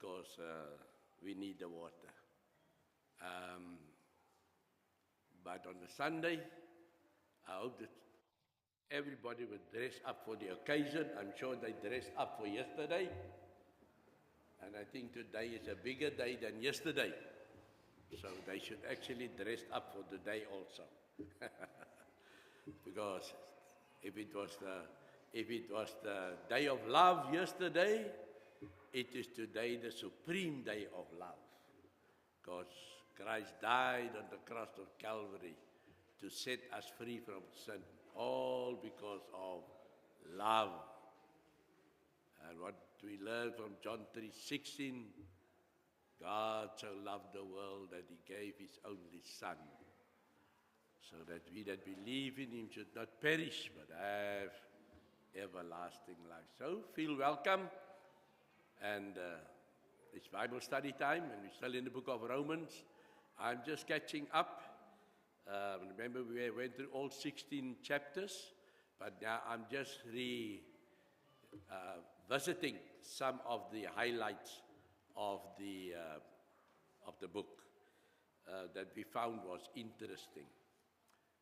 because we need the water. But on the Sunday, I hope that everybody would dress up for the occasion. I'm sure they dressed up for yesterday. And I think today is a bigger day than yesterday. So they should actually dress up for the day also. Because if it was the day of love yesterday, it is today the supreme day of love. Because Christ died on the cross of Calvary to set us free from sin, all because of love. And what we learn from John 3:16, God so loved the world that he gave his only Son, so that we that believe in him should not perish, but have everlasting life. So feel welcome, and it's Bible study time, and we're still in the book of Romans. I'm just catching up. Remember, we went through all 16 chapters, but now I'm just visiting some of the highlights of the book that we found was interesting.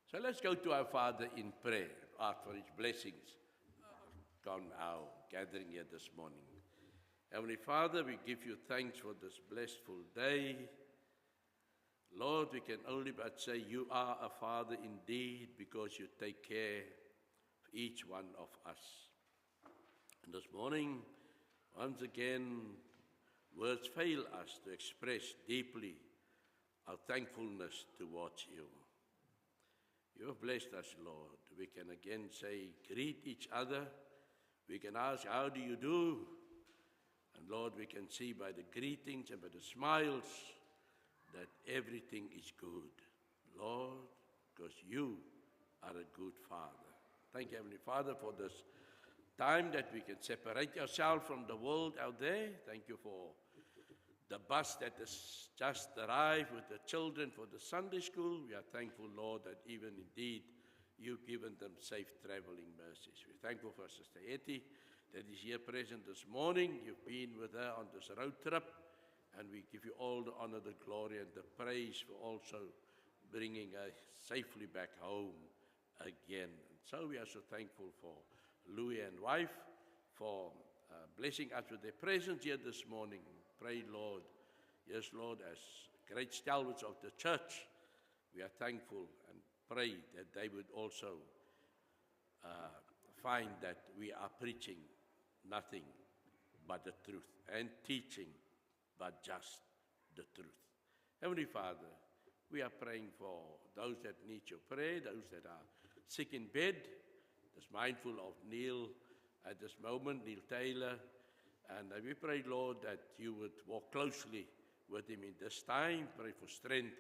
So let's go to our Father in prayer, ask for his blessings on our gathering here this morning. Heavenly Father, we give you thanks for this blissful day. Lord, we can only but say you are a Father indeed, because you take care of each one of us. And this morning, once again, words fail us to express deeply our thankfulness towards you. You have blessed us, Lord. We can again say, greet each other. We can ask, how do you do? And Lord, we can see by the greetings and by the smiles that everything is good. Lord, because you are a good Father. Thank you, Heavenly Father, for this time that we can separate ourselves from the world out there. Thank you for the bus that has just arrived with the children for the Sunday school. We are thankful, Lord, that even indeed you've given them safe traveling mercies. We're thankful for Sister Etty that is here present this morning. You've been with her on this road trip, and we give you all the honor, the glory, and the praise for also bringing her safely back home again. And so we are so thankful for Louis and wife for blessing us with their presence here this morning. Pray, Lord, yes, Lord, as great stalwarts of the church, we are thankful and pray that they would also find that we are preaching nothing but the truth and teaching but just the truth. Heavenly Father, we are praying for those that need your prayer, those that are sick in bed. Just mindful of Neil at this moment, Neil Taylor. And we pray, Lord, that you would walk closely with him in this time. Pray for strength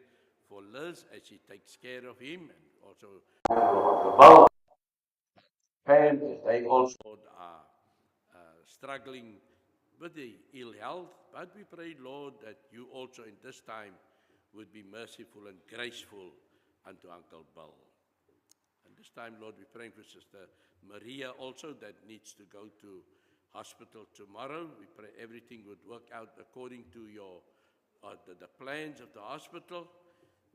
for Liz as she takes care of him, and also and as they also are struggling with the ill health. But we pray, Lord, that you also in this time would be merciful and graceful unto Uncle Bill. And this time, Lord, we're praying for Sister Maria also that needs to go to hospital tomorrow. We pray everything would work out according to your the plans of the hospital.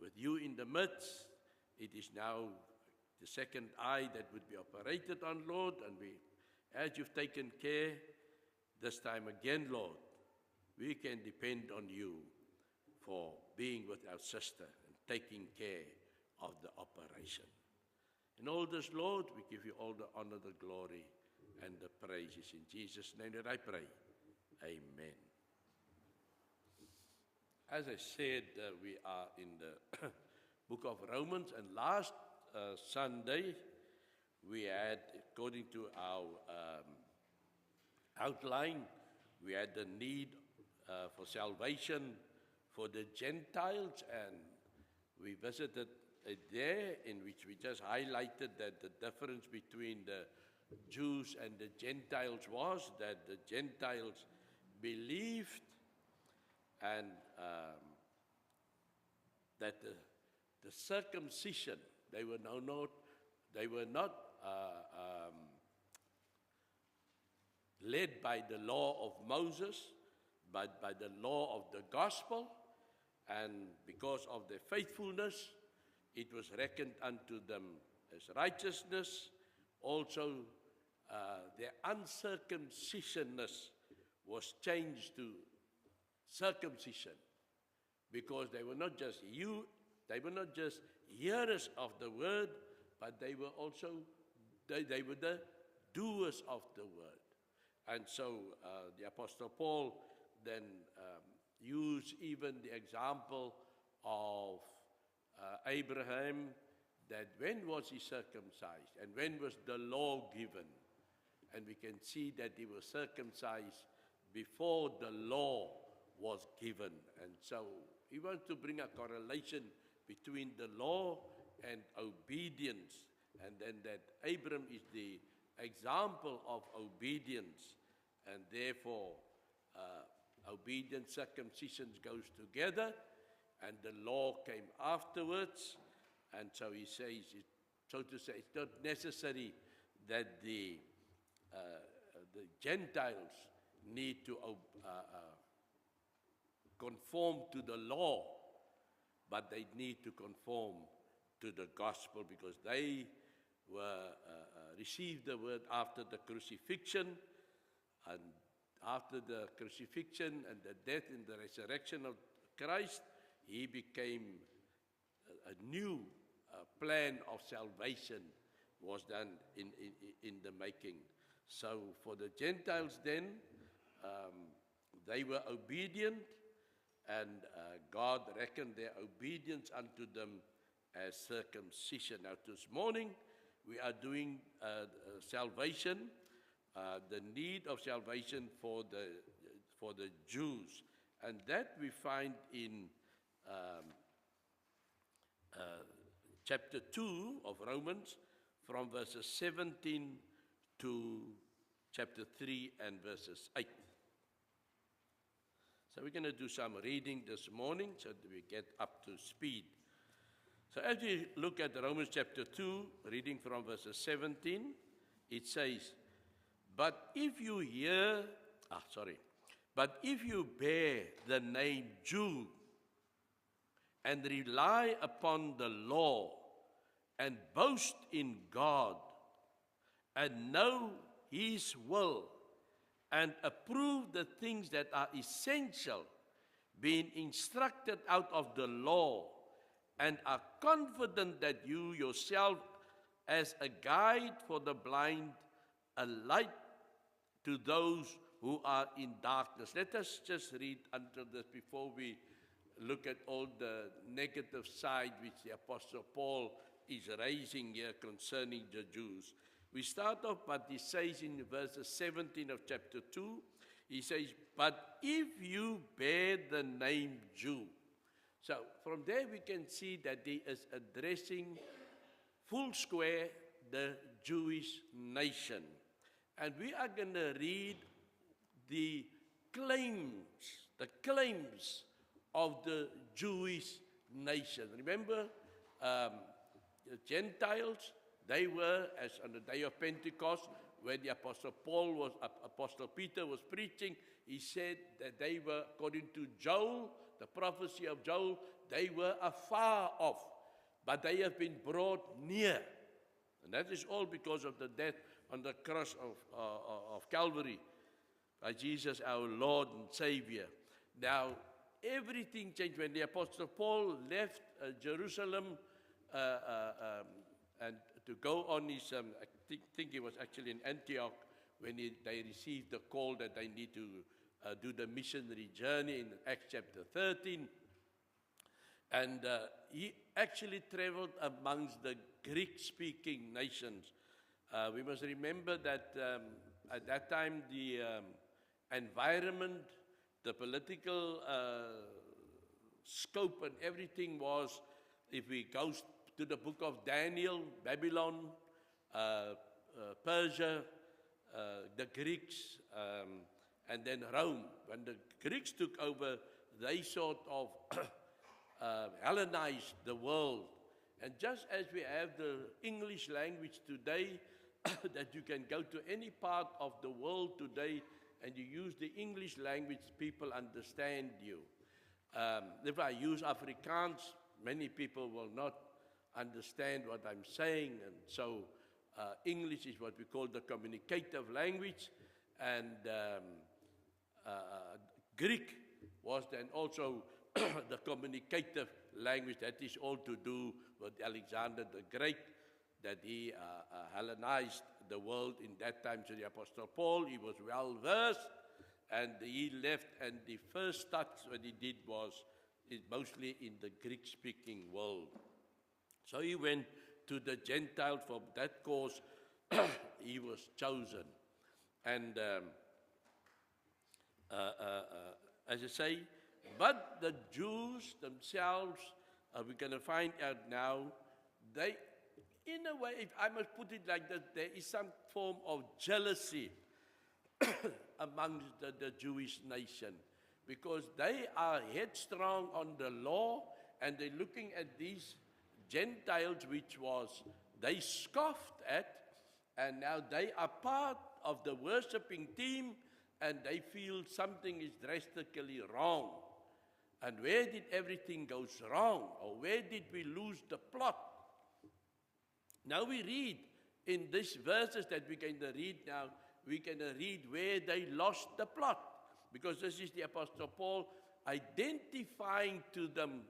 With you in the midst, it is now the second eye that would be operated on, Lord, and as you've taken care this time again, Lord, we can depend on you for being with our sister and taking care of the operation. In all this, Lord, we give you all the honor, the glory, and the praises. In Jesus' name that I pray. Amen. As I said, we are in the book of Romans, and last Sunday we had, according to our outline, we had the need for salvation for the Gentiles, and we visited there, in which we just highlighted that the difference between the Jews and the Gentiles was that the Gentiles believed, and that the circumcision, they were not led by the law of Moses, but by the law of the gospel, and because of their faithfulness, it was reckoned unto them as righteousness. Also, their uncircumcisionness was changed to circumcision, because they were not just hearers of the word, but they were also they were the doers of the word. And so the Apostle Paul then used even the example of Abraham, that when was he circumcised and when was the law given? And we can see that he was circumcised before the law was given. And so he wants to bring a correlation between the law and obedience, and then that Abram is the example of obedience, and therefore obedience, circumcision goes together, and the law came afterwards. And so he says, so to say, it's not necessary that the Gentiles need to conform to the law, but they need to conform to the gospel, because they were received the word after the crucifixion, and after the crucifixion and the death and the resurrection of Christ, he became a new plan of salvation was done in the making. So for the Gentiles then, they were obedient, and God reckoned their obedience unto them as circumcision. Now this morning we are doing salvation, the need of salvation for the Jews, and that we find in chapter 2 of Romans, from verses 17 to chapter 3 and verses 8. So we're going to do some reading this morning so that we get up to speed. So as we look at Romans chapter 2, reading from verses 17, it says, But if you bear the name Jew and rely upon the law and boast in God and know His will and approve the things that are essential, being instructed out of the law, and are confident that you yourself, as a guide for the blind, a light to those who are in darkness. Let us just read until this before we look at all the negative side which the Apostle Paul is raising here concerning the Jews. We start off, but he says in verses 17 of chapter 2, he says, But if you bear the name Jew. So from there we can see that he is addressing full square the Jewish nation. And we are going to read the claims of the Jewish nation. Remember, the Gentiles, they were, as on the day of Pentecost, where the Apostle Peter was preaching, he said that they were, according to Joel, the prophecy of Joel, they were afar off, but they have been brought near. And that is all because of the death on the cross of Calvary by Jesus our Lord and Savior. Now, everything changed when the Apostle Paul left Jerusalem and to go on his, I think he was actually in Antioch when they received the call that they need to do the missionary journey in Acts chapter 13. And he actually traveled amongst the Greek-speaking nations. We must remember that at that time the environment, the political scope and everything was, if we go to the book of Daniel, Babylon, Persia, the Greeks, and then Rome. When the Greeks took over, they sort of Hellenized the world. And just as we have the English language today, that you can go to any part of the world today and you use the English language, people understand you. If I use Afrikaans, many people will not understand what I'm saying, and so English is what we call the communicative language, and Greek was then also the communicative language. That is all to do with Alexander the Great, that he Hellenized the world in that time. So the Apostle Paul, he was well versed, and he left, and the first starts what he did was mostly in the Greek-speaking world. So he went to the Gentiles. For that cause he was chosen. And as I say, but the Jews themselves, we're going to find out now, they, in a way, if I must put it like that, there is some form of jealousy amongst the Jewish nation, because they are headstrong on the law, and they're looking at these Gentiles, which was, they scoffed at, and now they are part of the worshiping team, and they feel something is drastically wrong. And where did everything go wrong? Or where did we lose the plot? Now we read in these verses that we're going to read now, we're going to read where they lost the plot. Because this is the Apostle Paul identifying to them,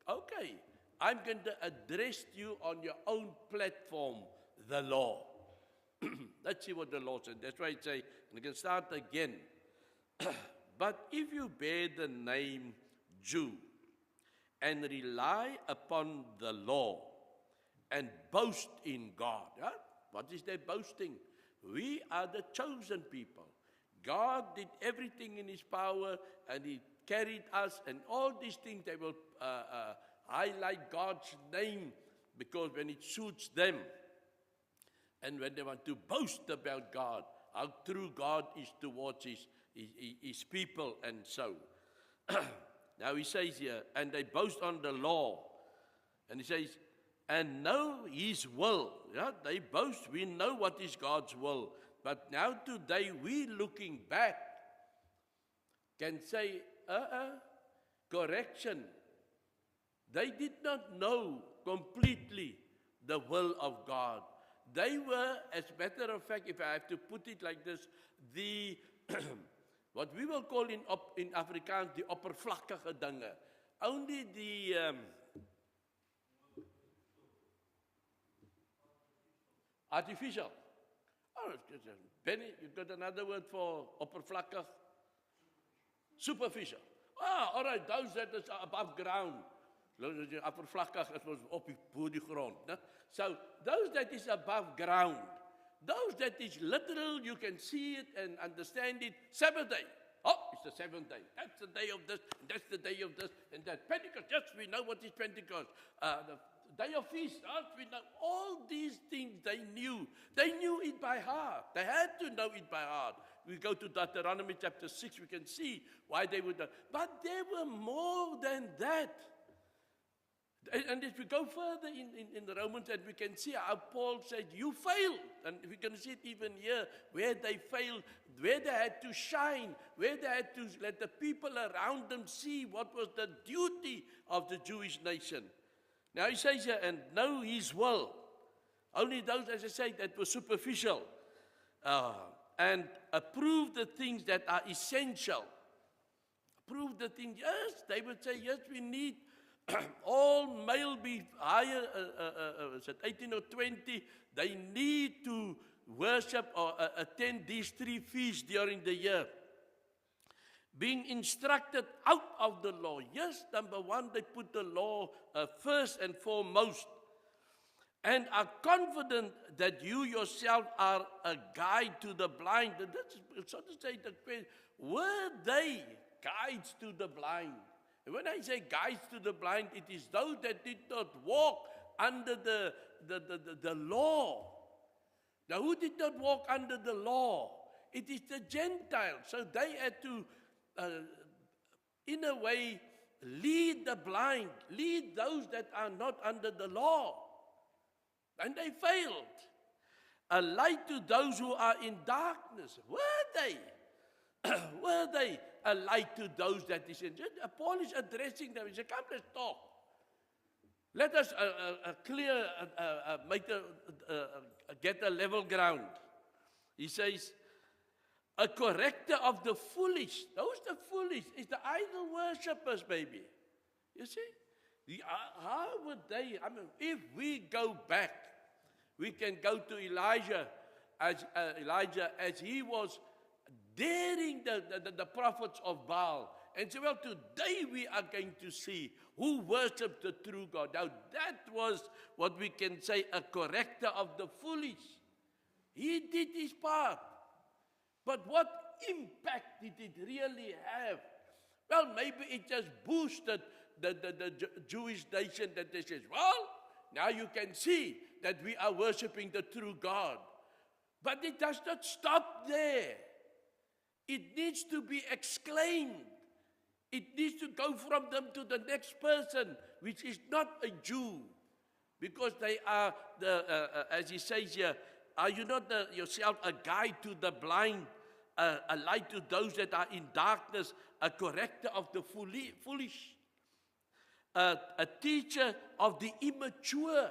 okay, I'm going to address you on your own platform, the law. Let's see what the law says. That's why I say, and I can start again. But if you bear the name Jew and rely upon the law and boast in God, huh? What is their boasting? We are the chosen people. God did everything in His power, and He carried us, and all these things, they will highlight God's name, because when it suits them, and when they want to boast about God, how true God is towards His people, and so. Now he says here, and they boast on the law, and he says, and know His will. Yeah, they boast, we know what is God's will. But now today, we looking back, can say, correction. They did not know completely the will of God. They were, as a matter of fact, if I have to put it like this, the what we will call in Afrikaans, the oppervlakkige dinge. Only the artificial. Oh, Benny, you've got another word for oppervlakkig? Superficial. Ah, all right, those that is above ground. Oppervlakkig, it was op die grond. Ne? So, those that is above ground, those that is literal, you can see it and understand it. Sabbath day. Oh, it's the seventh day. That's the day of this, and that's the day of this, and that. Pentecost, yes, we know what is Pentecost. The day of feast, yes, we know. All these things they knew. They knew it by heart. They had to know it by heart. We go to Deuteronomy chapter 6, we can see why they would know. But there were more than that. And if we go further in the Romans, and we can see how Paul said, you failed. And we can see it even here, where they failed, where they had to shine, where they had to let the people around them see what was the duty of the Jewish nation. Now he says here, and know His will. Only those, as I say, that were superficial. And approve the things that are essential. Approve the things, yes, they would say, yes, we need all male be higher, is it 18 or 20, they need to worship or attend these 3 feasts during the year. Being instructed out of the law. Yes, number one, they put the law first and foremost. And are confident that you yourself are a guide to the blind. That's so to say, were they guides to the blind? When I say guides to the blind, it is those that did not walk under the law. Now, who did not walk under the law? It is the Gentiles. So they had to, in a way, lead the blind, lead those that are not under the law. And they failed. A light to those who are in darkness. Were they? Were they a light to those that is in? Paul is addressing them. He said, come, let's talk. Let us get a level ground. He says, a corrector of the foolish. Those the foolish is the idol worshippers, baby. You see? How would they, if we go back, we can go to Elijah as he was daring the prophets of Baal. And so, well, today we are going to see who worshipped the true God. Now, that was what we can say a corrector of the foolish. He did his part. But what impact did it really have? Well, maybe it just boosted the Jewish nation that they says, well, now you can see that we are worshiping the true God. But it does not stop there. It needs to be exclaimed. It needs to go from them to the next person, which is not a Jew. Because they are, as he says here, are you not yourself a guide to the blind, a light to those that are in darkness, a corrector of the foolish, a teacher of the immature?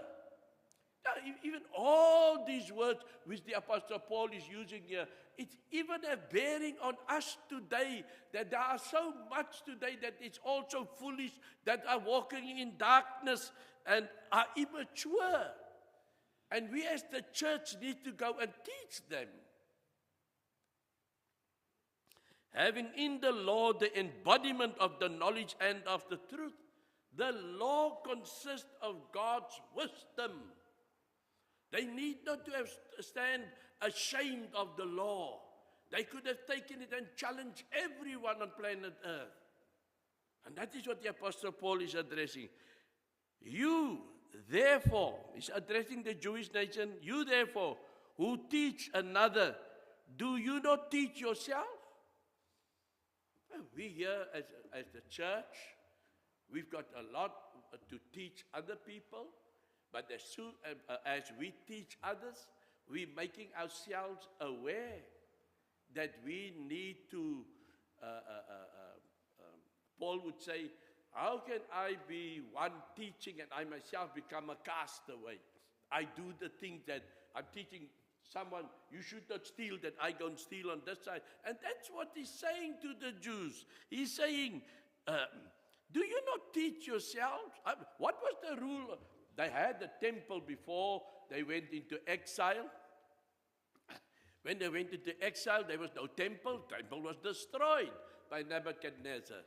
Now, even all these words which the Apostle Paul is using here, it's even a bearing on us today, that there are so much today that it's also foolish, that are walking in darkness and are immature. And we as the church need to go and teach them. Having in the law the embodiment of the knowledge and of the truth. The law consists of God's wisdom. They need not to have stand ashamed of the law. They could have taken it and challenged everyone on planet Earth. And that is what the Apostle Paul is addressing. You, therefore, he's addressing the Jewish nation, you, therefore, who teach another, do you not teach yourself? We here as the church, we've got a lot to teach other people. But as soon as we teach others, we're making ourselves aware that we need to, Paul would say, how can I be one teaching and I myself become a castaway? I do the things that I'm teaching someone, you should not steal, that I don't steal on this side. And that's what he's saying to the Jews. He's saying, do you not teach yourselves? What was the rule? They had the temple before they went into exile. When they went into exile, there was no temple. The temple was destroyed by Nebuchadnezzar.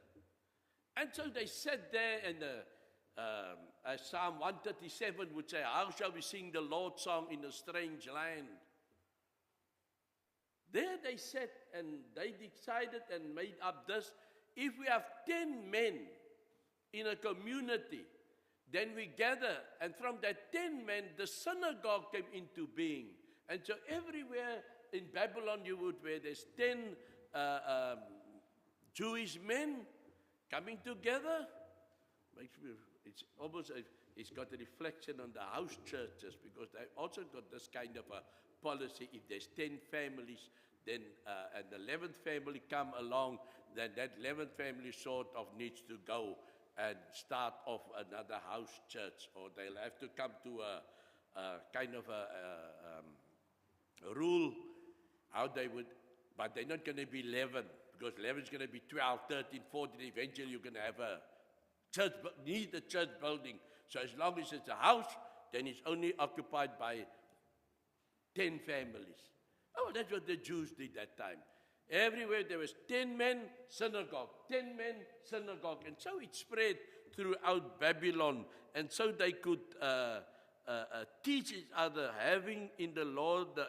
And so they sat there, and as Psalm 137 would say, how shall we sing the Lord's song in a strange land? There they sat, and they decided and made up this. If we have 10 men in a community, then we gather, and from that 10 men, the synagogue came into being. And so everywhere in Babylon, where there's 10 Jewish men coming together, it's almost, it's got a reflection on the house churches, because they also got this kind of a policy. If there's 10 families, then and the 11th family come along, then that 11th family sort of needs to go and start off another house church, or they'll have to come to a kind of a rule how they would, but they're not going to be 11, because 11 is going to be 12, 13, 14, eventually you're going to have a church, need a church building. So as long as it's a house, then it's only occupied by 10 families. Oh, that's what the Jews did that time. Everywhere there was 10 men, synagogue, 10 men, synagogue. And so it spread throughout Babylon. And so they could teach each other, having in the Lord the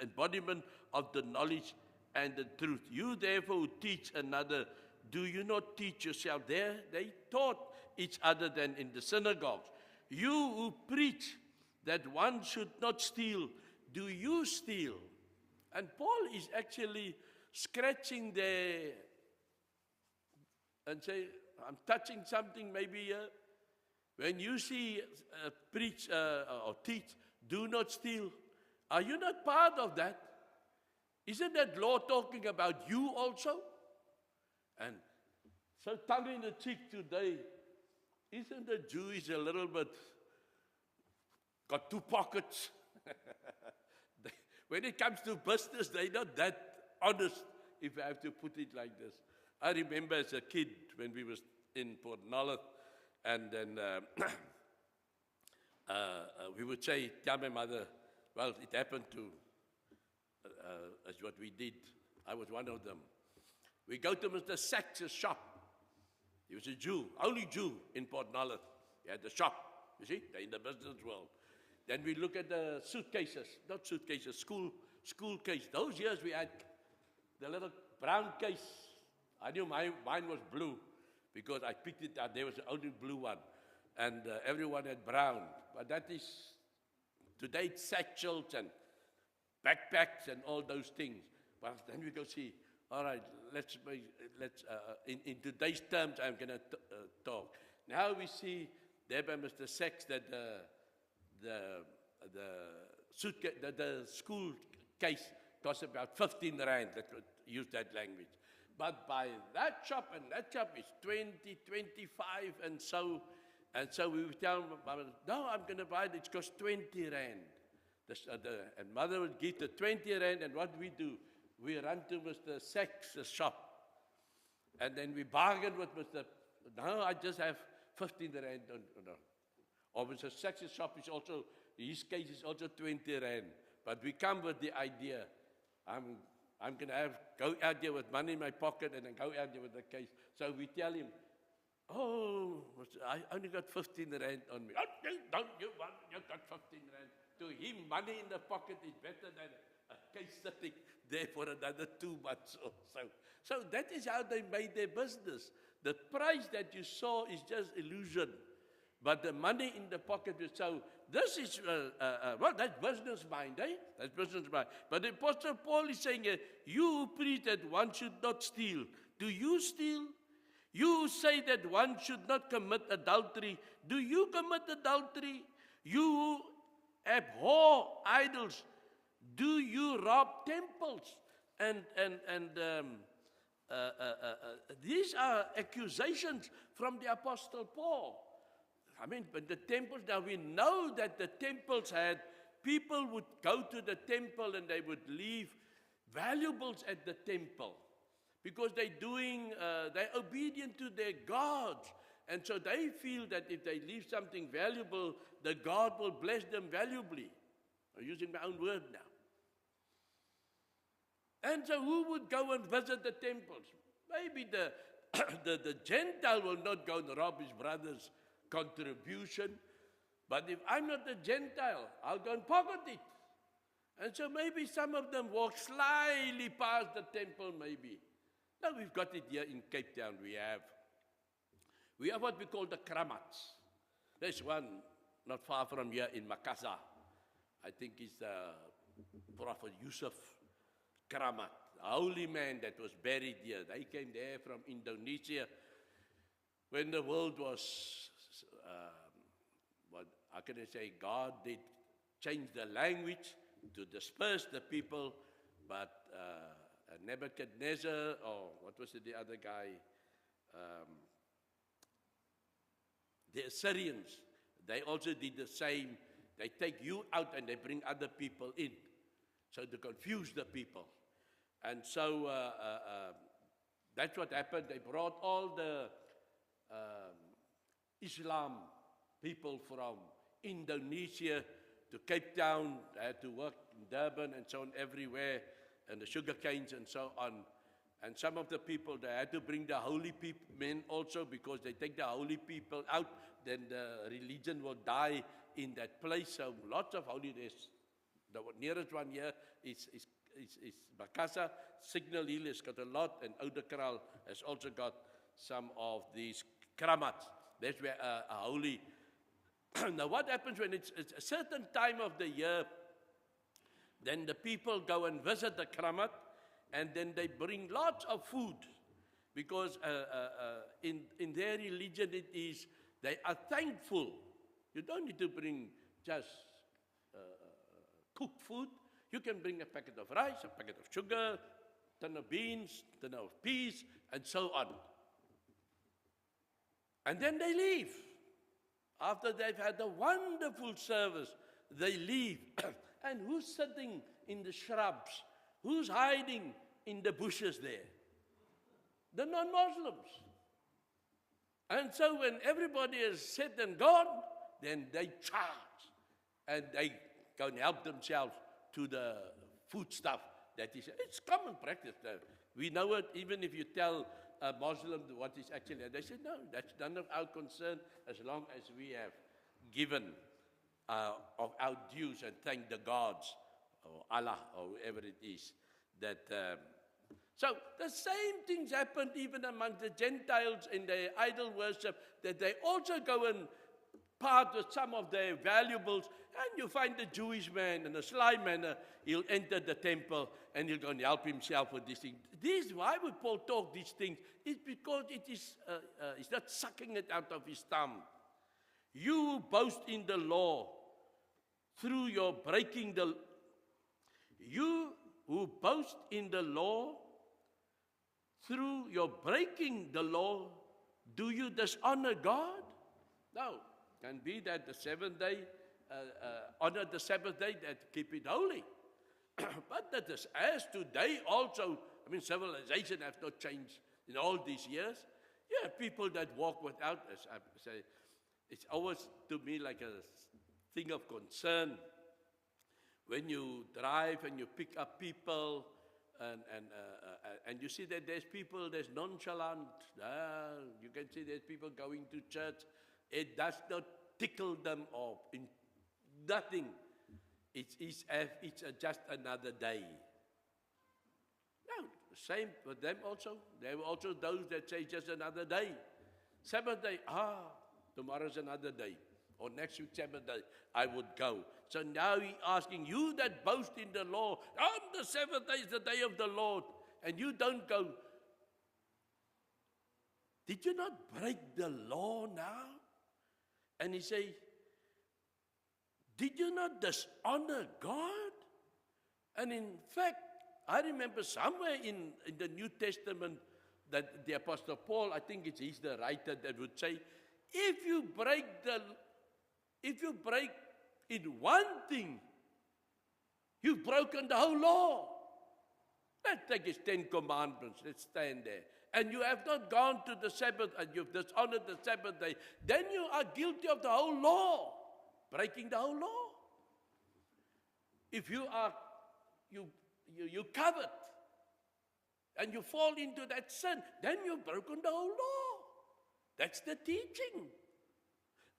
embodiment of the knowledge and the truth. You therefore who teach another, do you not teach yourself? There they taught each other then in the synagogues. You who preach that one should not steal, do you steal? And Paul is actually scratching there and say, I'm touching something maybe here. When you see preach or teach, do not steal. Are you not part of that? Isn't that law talking about you also? And so tongue in the cheek today, isn't the Jewish a little bit got two pockets? When it comes to business, they're not that honest, if I have to put it like this. I remember as a kid when we was in Port Nolloth, and then we would say, tell my mother, well, it happened to, as what we did. I was one of them. We go to Mr. Sachs's shop. He was a Jew, only Jew in Port Nolloth. He had the shop, you see, they're in the business world. Then we look at the suitcases, not suitcases, school case. Those years we had the little brown case. I knew mine was blue because I picked it up. There was the only blue one. And everyone had brown. But that is, today it's satchels and backpacks and all those things. But then we go see, all right, let's in today's terms, I'm going to talk. Now we see there by Mr. Sachs that the suitcase, the school case costs about 15 rand. Let's use that language. But by that shop and that shop is 20, 25, and so we would tell Mama, no, I'm going to buy it. It costs 20 rand. And Mother would give the 20 rand, and what we do, we run to Mr. Sachs' shop, and then we bargain with Mr. No, I just have 15 rand. No. Or Mr. Sachs' shop is also, his case is also 20 rand. But we come with the idea, I'm going to go out there with money in my pocket and then go out there with the case. So we tell him, oh, I only got 15 rand on me. Oh, don't you want, you got 15 rand. To him, money in the pocket is better than a case sitting there for another 2 months or so. So that is how they made their business. The price that you saw is just illusion. But the money in the pocket is so, this is, well, that's business mind, eh? That's business mind. But the Apostle Paul is saying, you preach that one should not steal. Do you steal? You say that one should not commit adultery. Do you commit adultery? You abhor idols. Do you rob temples? And these are accusations from the Apostle Paul. I mean, but the temples, now we know that the temples had, people would go to the temple and they would leave valuables at the temple because they're obedient to their gods. And so they feel that if they leave something valuable, the God will bless them valuably. I'm using my own word now. And so who would go and visit the temples? Maybe the Gentile will not go and rob his brother's contribution. But if I'm not a Gentile, I'll go and pocket it. And so maybe some of them walk slyly past the temple, maybe. Now we've got it here in Cape Town. We have what we call the Kramats. There's one not far from here in Makassar. I think it's Prophet Yusuf Kramat, a holy man that was buried here. They came there from Indonesia when the world was, how can I say, God did change the language to disperse the people, but Nebuchadnezzar, or what was it, the other guy, the Assyrians, they also did the same. They take you out and they bring other people in, so to confuse the people. And so that's what happened. They brought all the Islam people from Indonesia to Cape Town. They had to work in Durban and so on, everywhere, and the sugar canes and so on. And some of the people, they had to bring the holy men also, because they take the holy people out, then the religion will die in that place. So lots of holidays. The nearest one here is Makassar. Signal Hill has got a lot, and Oudekraal has also got some of these kramats. That's where a holy. Now what happens when it's a certain time of the year, then the people go and visit the kramat, and then they bring lots of food, because in their religion it is, they are thankful. You don't need to bring just cooked food. You can bring a packet of rice, a packet of sugar, tin of beans, tin of peas, and so on. And then they leave. After they've had a wonderful service, they leave. And who's sitting in the shrubs? Who's hiding in the bushes there? The non-Muslims. And so when everybody is said and gone, then they charge. And they go and help themselves to the food stuff that is. It's common practice. We know it even if you tell a Muslim what is actually. They say, no, that's none of our concern as long as we have given of our dues and thank the gods or Allah or whoever it is. So the same things happened even among the Gentiles in their idol worship, that they also go and part with some of their valuables, and you find the Jewish man in a sly manner, he'll enter the temple and he'll go and help himself with these things. Why would Paul talk these things? It's because he's not sucking it out of his thumb. You boast in the law through your breaking the... You who boast in the law, through your breaking the law, do you dishonor God? No. Can be that the seventh day, honor the Sabbath day, that keep it holy. But that is, as today also, I mean, civilization has not changed in all these years. You have people that walk without, as I say, it's always to me like a thing of concern. When you drive and you pick up people, and you see that there's nonchalant. You can see there's people going to church. It does not tickle them off. In nothing. It's just another day. No, same for them also. There were also those that say just another day. Sabbath day, tomorrow's another day. Or next week, Sabbath day, I would go. So now he's asking, you that boast in the law, on the seventh day is the day of the Lord, and you don't go. Did you not break the law now? And he says, did you not dishonor God? And in fact, I remember somewhere in the New Testament that the Apostle Paul, I think he's the writer, that would say, if you break in one thing, you've broken the whole law. Let's take his 10 commandments. Let's stand there. And you have not gone to the Sabbath, and you've dishonored the Sabbath day. Then you are guilty of the whole law, breaking the whole law. If you covet, and you fall into that sin, then you've broken the whole law. That's the teaching.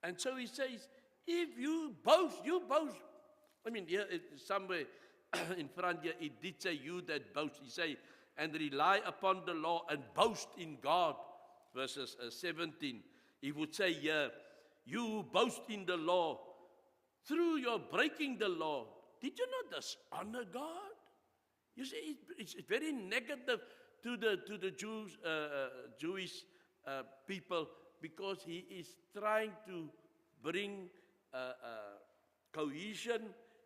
And so he says, if you boast. I mean, here somewhere in front here, it did say you that boast. He say, and rely upon the law and boast in God. Verses 17. He would say here, you boast in the law. Through your breaking the law, did you not dishonor God? You see, it's very negative to the Jewish people, because he is trying to bring cohesion.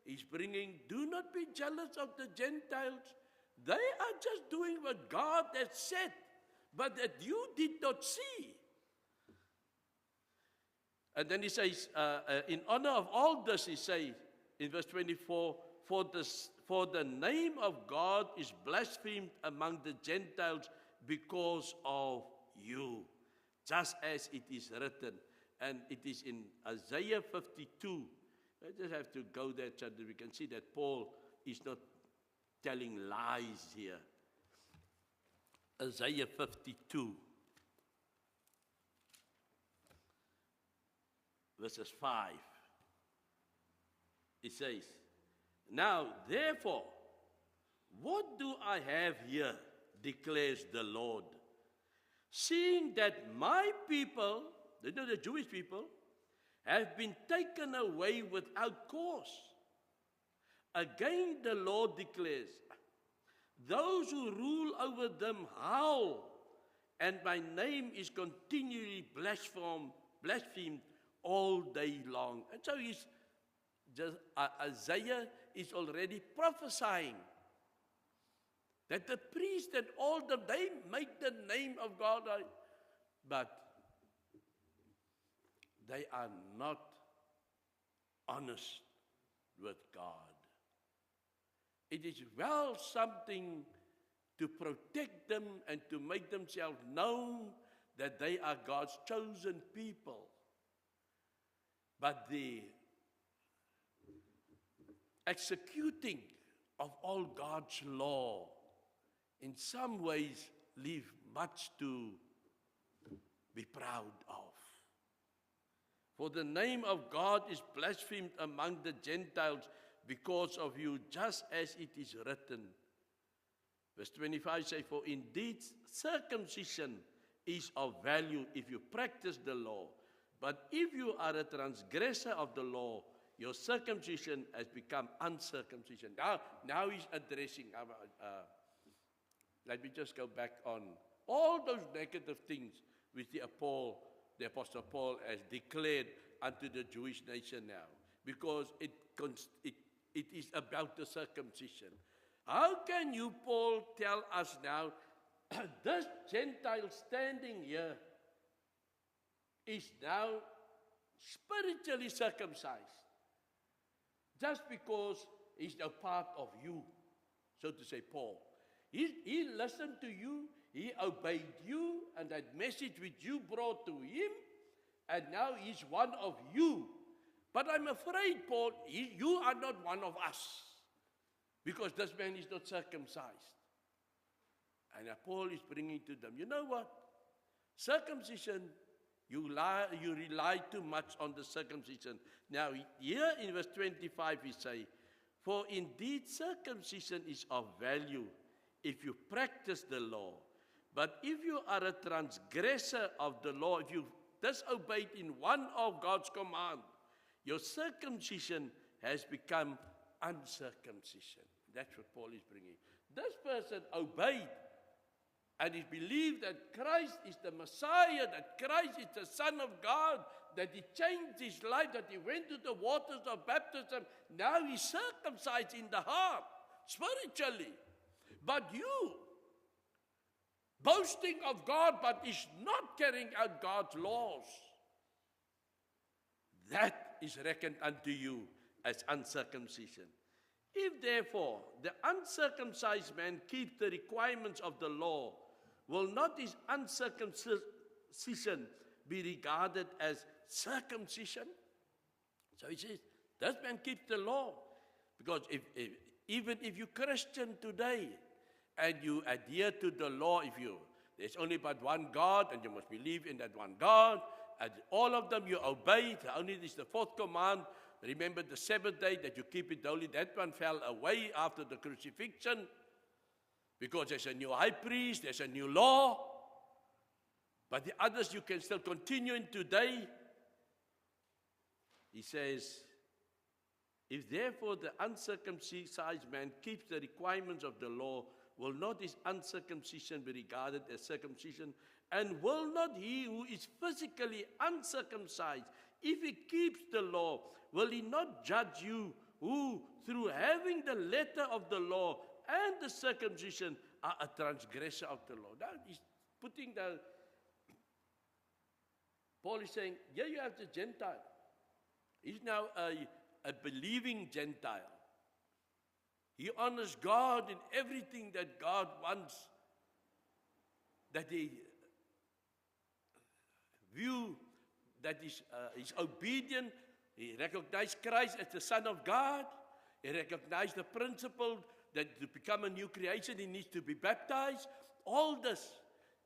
He's bringing, do not be jealous of the Gentiles. They are just doing what God has said, but that you did not see. And then he says, in honor of all this, he says, in verse 24, for the name of God is blasphemed among the Gentiles because of you, just as it is written. And it is in Isaiah 52. I just have to go there so that we can see that Paul is not telling lies here. Isaiah 52, verses 5. It says, now, therefore, what do I have here, declares the Lord, seeing that my people, the Jewish people, have been taken away without cause. Again, the Lord declares, those who rule over them howl, and my name is continually blasphemed all day long. And so Isaiah is already prophesying that the priest and all them, they make the name of God, but they are not honest with God. It is well something to protect them and to make themselves known that they are God's chosen people. But the executing of all God's law in some ways leave much to be proud of. For the name of God is blasphemed among the Gentiles because of you, just as it is written. Verse 25 says, for indeed circumcision is of value if you practice the law. But if you are a transgressor of the law, your circumcision has become uncircumcision. Now he's addressing, let me just go back on all those negative things which the Apostle Paul has declared unto the Jewish nation now. Because it is about the circumcision. How can you, Paul, tell us now, this Gentile standing here is now spiritually circumcised? Just because he's a part of you, so to say, Paul. He listened to you, he obeyed you, and that message which you brought to him, and now he's one of you. But I'm afraid, Paul, you are not one of us, because this man is not circumcised. And Paul is bringing to them, you know what? Circumcision, you rely too much on the circumcision. Now, here in verse 25 he says, for indeed circumcision is of value if you practice the law. But if you are a transgressor of the law, if you disobeyed in one of God's commands, your circumcision has become uncircumcision. That's what Paul is bringing. This person obeyed, and he believed that Christ is the Messiah, that Christ is the Son of God, that he changed his life, that he went to the waters of baptism. Now he's circumcised in the heart, spiritually. But you, boasting of God, but is not carrying out God's laws, that is reckoned unto you as uncircumcision. If therefore the uncircumcised man keeps the requirements of the law, will not his uncircumcision be regarded as circumcision? So he says, this man keeps the law. Because even if you're Christian today, and you adhere to the law, there's only but one God, and you must believe in that one God, and all of them you obey. Only this is the fourth command. Remember the Sabbath day, that you keep it holy. That one fell away after the crucifixion, because there's a new high priest, there's a new law. But the others you can still continue in today. He says, if therefore the uncircumcised man keeps the requirements of the law, will not his uncircumcision be regarded as circumcision? And will not he who is physically uncircumcised, if he keeps the law, will he not judge you who, through having the letter of the law and the circumcision, are a transgressor of the law? Now he's putting Paul is saying, here you have the Gentile. He's now a believing Gentile. He honors God in everything that God wants, that he view, that is obedient. He recognized Christ as the Son of God. He recognized the principle that to become a new creation, he needs to be baptized. All this.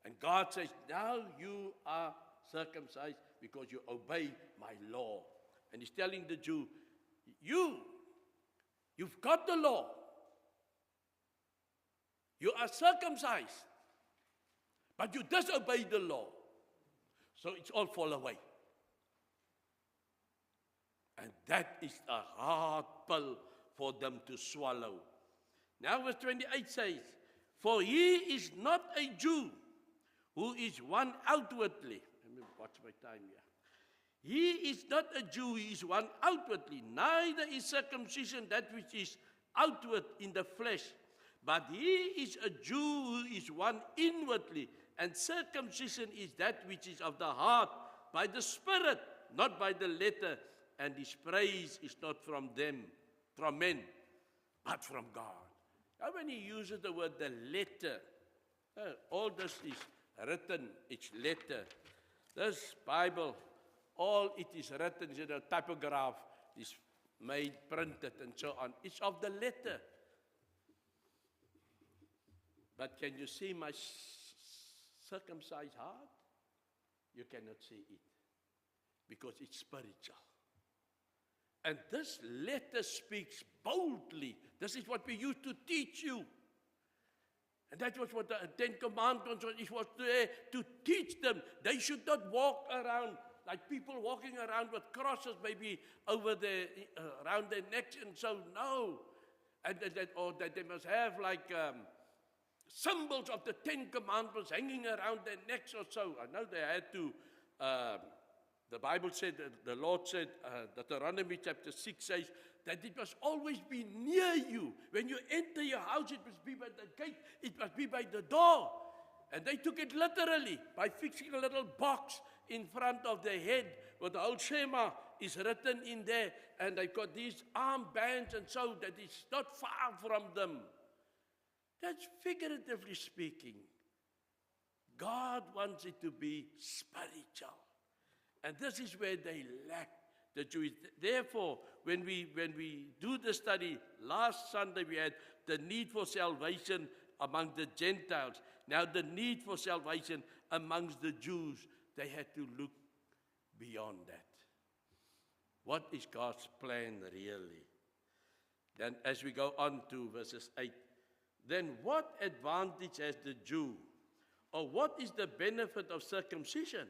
And God says, now you are circumcised because you obey my law. And he's telling the Jew, you've got the law. You are circumcised, but you disobey the law. So it's all fall away. And that is a hard pill for them to swallow. Now verse 28 says, for he is not a Jew who is one outwardly. Let me watch my time here. He is not a Jew, he is one outwardly. Neither is circumcision that which is outward in the flesh, but he is a Jew who is one inwardly, and circumcision is that which is of the heart, by the Spirit, not by the letter, and his praise is not from men, but from God. Now when he uses the word the letter, all this is written, it's letter. This Bible, all it is written is in a typograph, is made, printed, and so on. It's of the letter. But can you see my circumcised heart? You cannot see it, because it's spiritual. And this letter speaks boldly. This is what we used to teach you. And that was what the Ten Commandments was there to teach them. They should not walk around like people walking around with crosses maybe over their, around their necks and so, no. And that they must have like symbols of the Ten Commandments hanging around their necks or so. I know they had to, the Bible said, the Lord said, Deuteronomy chapter 6 says, that it must always be near you. When you enter your house, it must be by the gate, it must be by the door. And they took it literally by fixing a little box in front of their head with the whole Shema is written in there. And they've got these armbands and so that it's not far from them. That's figuratively speaking. God wants it to be spiritual. And this is where they lack the Jews. Therefore, when we do the study, last Sunday we had the need for salvation among the Gentiles. Now the need for salvation amongst the Jews, they had to look beyond that. What is God's plan really? Then as we go on to verses 8, then what advantage has the Jew? Or what is the benefit of circumcision?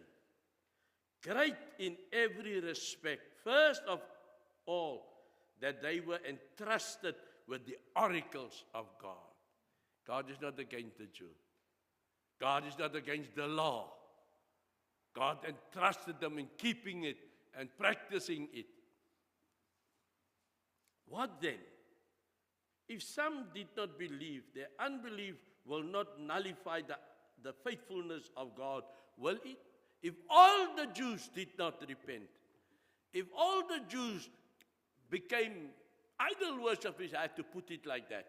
Great in every respect. First of all, that they were entrusted with the oracles of God. God is not against the Jew. God is not against the law. God entrusted them in keeping it and practicing it. What then? If some did not believe, their unbelief will not nullify the faithfulness of God, will it? If all the Jews did not repent, if all the Jews became idol worshippers, I have to put it like that,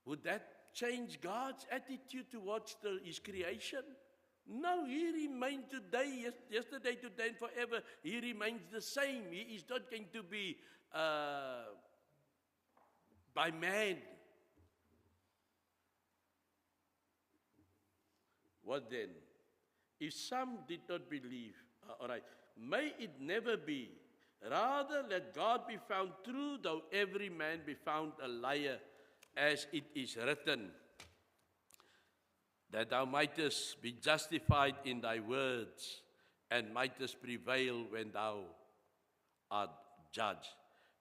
would that change God's attitude towards his creation? No, he remains today, yesterday, today, and forever. He remains the same. He is not going to be by man. What then? If some did not believe, all right, may it never be. Rather, let God be found true, though every man be found a liar, as it is written, that thou mightest be justified in thy words, and mightest prevail when thou art judged.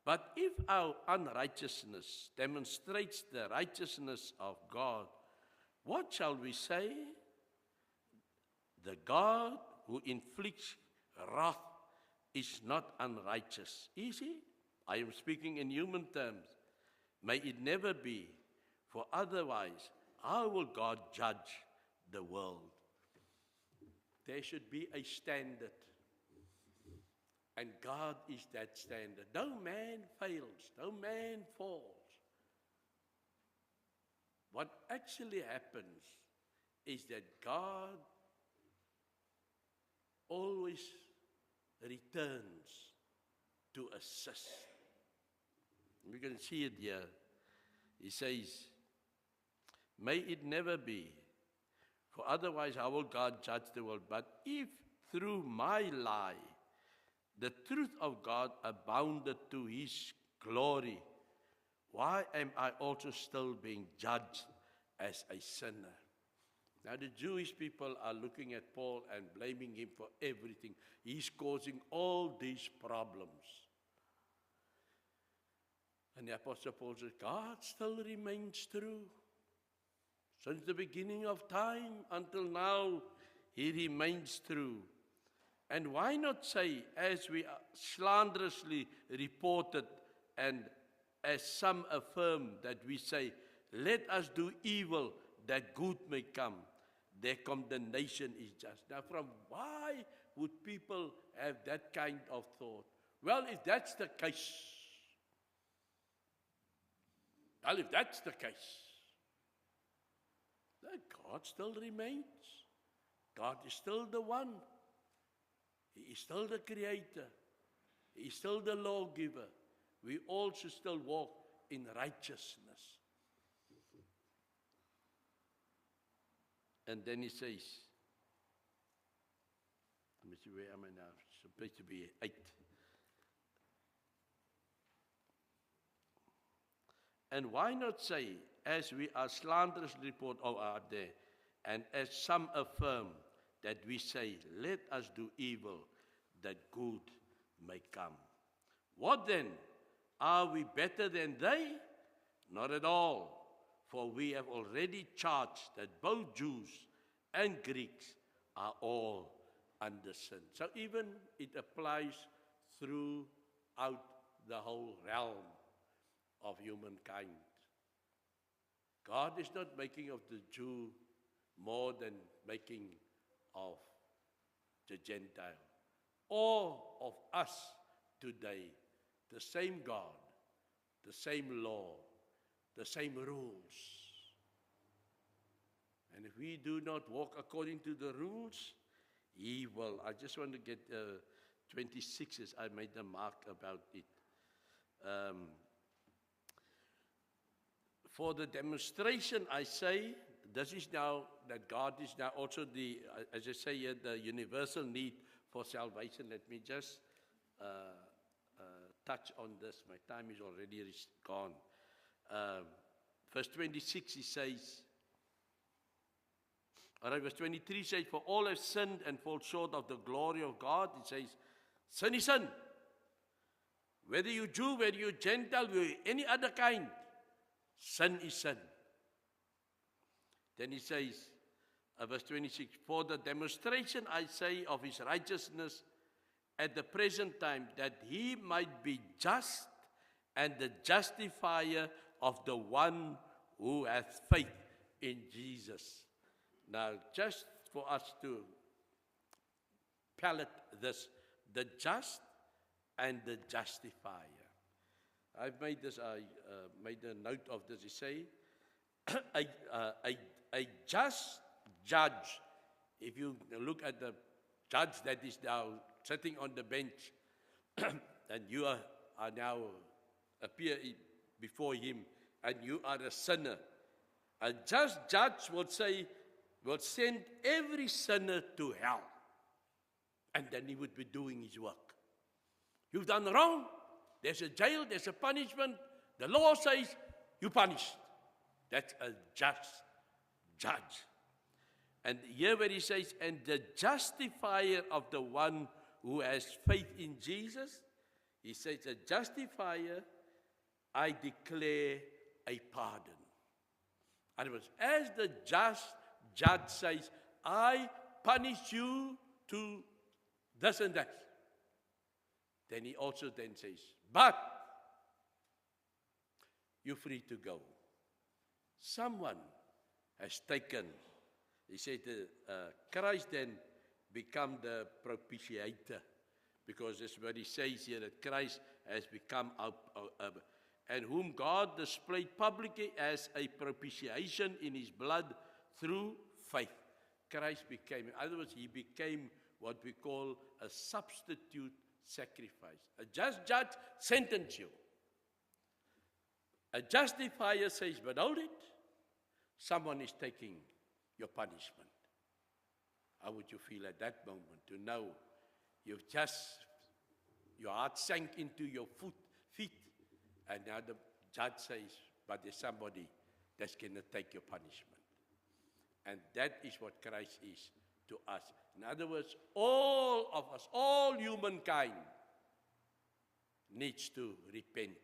But if our unrighteousness demonstrates the righteousness of God, what shall we say? The God who inflicts wrath is not unrighteous, is he? I am speaking in human terms. May it never be, for otherwise, how will God judge the world? There should be a standard, and God is that standard. No man fails, no man falls. What actually happens is that God always returns to assist. We can see it here. He says, may it never be, for otherwise how will God judge the world? But if through my lie the truth of God abounded to his glory, why am I also still being judged as a sinner? Now the Jewish people are looking at Paul and blaming him for everything. He's causing all these problems. And the Apostle Paul says, God still remains true. Since the beginning of time until now, he remains true. And why not say, as we slanderously reported and as some affirm that we say, let us do evil that good may come, their condemnation is just. Now, from why would people have that kind of thought? Well, if that's the case, then God still remains. God is still the one. He is still the creator. He is still the lawgiver. We all should still walk in righteousness. And then he says, let me see, where am I now? It's supposed to be 8. And why not say, as we are slanderous report of our day, and as some affirm, that we say, let us do evil, that good may come. What then? Are we better than they? Not at all, for we have already charged that both Jews and Greeks are all under sin. So even it applies throughout the whole realm of humankind. God is not making of the Jew more than making of the Gentile, or of us today. The same God, the same law, the same rules. And if we do not walk according to the rules, He will. I just want to get 26, as I made a mark about it. For the demonstration, I say, this is now that God is now also the, as I say here, the universal need for salvation. Let me just touch on this. My time is already gone. Verse 26, he says, all right, verse 23 says, for all have sinned and fall short of the glory of God. It says, sin is sin. Whether you Jew, whether you Gentile, whether any other kind, sin is sin. Then he says, verse 26, for the demonstration, I say, of his righteousness at the present time, that he might be just and the justifier of the one who hath faith in Jesus. Now, just for us to palate this, the just and the justifier. I've made this, I made a note of this. You say, a just judge, if you look at the judge that is now sitting on the bench, and you are now appear before him, and you are a sinner, a just judge will say, will send every sinner to hell, and then he would be doing his work. You've done wrong. There's a jail, there's a punishment. The law says you punished. That's a just judge. And here where he says, and the justifier of the one who has faith in Jesus, he says, a justifier, I declare a pardon. In other words, as the just judge says, I punish you to this and that. Then he also then says, but you're free to go. Someone has taken, he said, Christ then become the propitiator, because that's what he says here, that Christ has become our and whom God displayed publicly as a propitiation in his blood through faith. Christ became, in other words, he became what we call a substitute sacrifice. A just judge sentences you. A justifier says, but hold it, someone is taking your punishment. How would you feel at that moment to know you've just, your heart sank into your feet, and now the judge says, but there's somebody that's going to take your punishment. And that is what Christ is to us. In other words, all of us, all humankind needs to repent.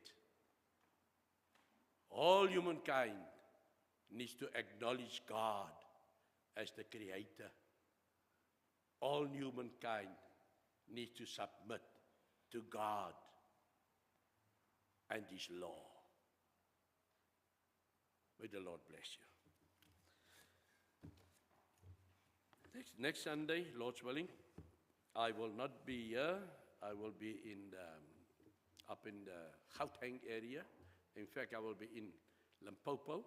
All humankind needs to acknowledge God as the Creator. All humankind needs to submit to God and His law. May the Lord bless you. Next Sunday, Lord's willing, I will not be here. I will be up in the Gauteng area. In fact, I will be in Limpopo.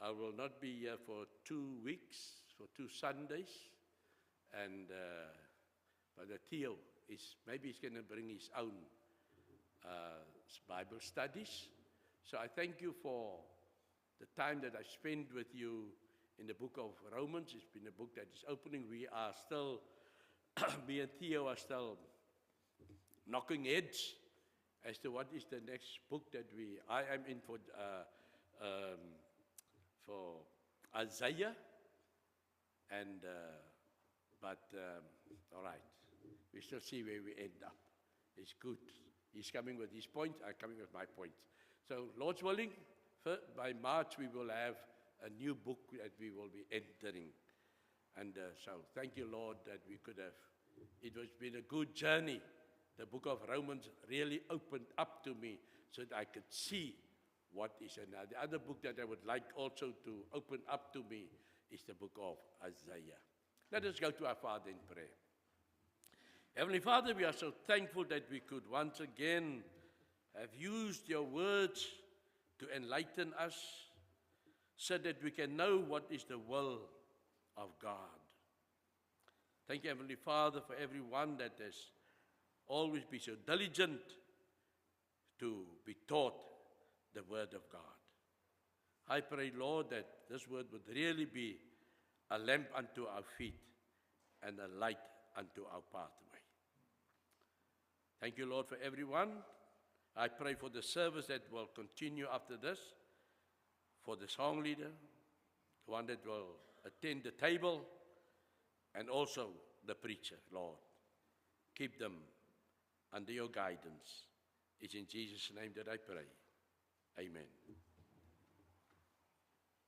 I will not be here for 2 weeks, for 2 Sundays. And Brother Theo maybe he's going to bring his own Bible studies. So I thank you for the time that I spent with you in the book of Romans. It's been a book that is opening. We are still, me and Theo are still knocking heads as to what is the next book that I am in for Isaiah. And, all right, we still see where we end up. It's good. He's coming with his point, I'm coming with my point. So, Lord's willing, by March we will have a new book that we will be entering. And so, thank you, Lord, that we could have, it has been a good journey. The book of Romans really opened up to me so that I could see what is in there. The other book that I would like also to open up to me is the book of Isaiah. Let us go to our Father in prayer. Heavenly Father, we are so thankful that we could once again have used your words to enlighten us so that we can know what is the will of God. Thank you, Heavenly Father, for everyone that has always been so diligent to be taught the word of God. I pray, Lord, that this word would really be a lamp unto our feet and a light unto our pathway. Thank you, Lord, for everyone. I pray for the service that will continue after this, for the song leader, the one that will attend the table, and also the preacher, Lord. Keep them under your guidance. It's in Jesus' name that I pray.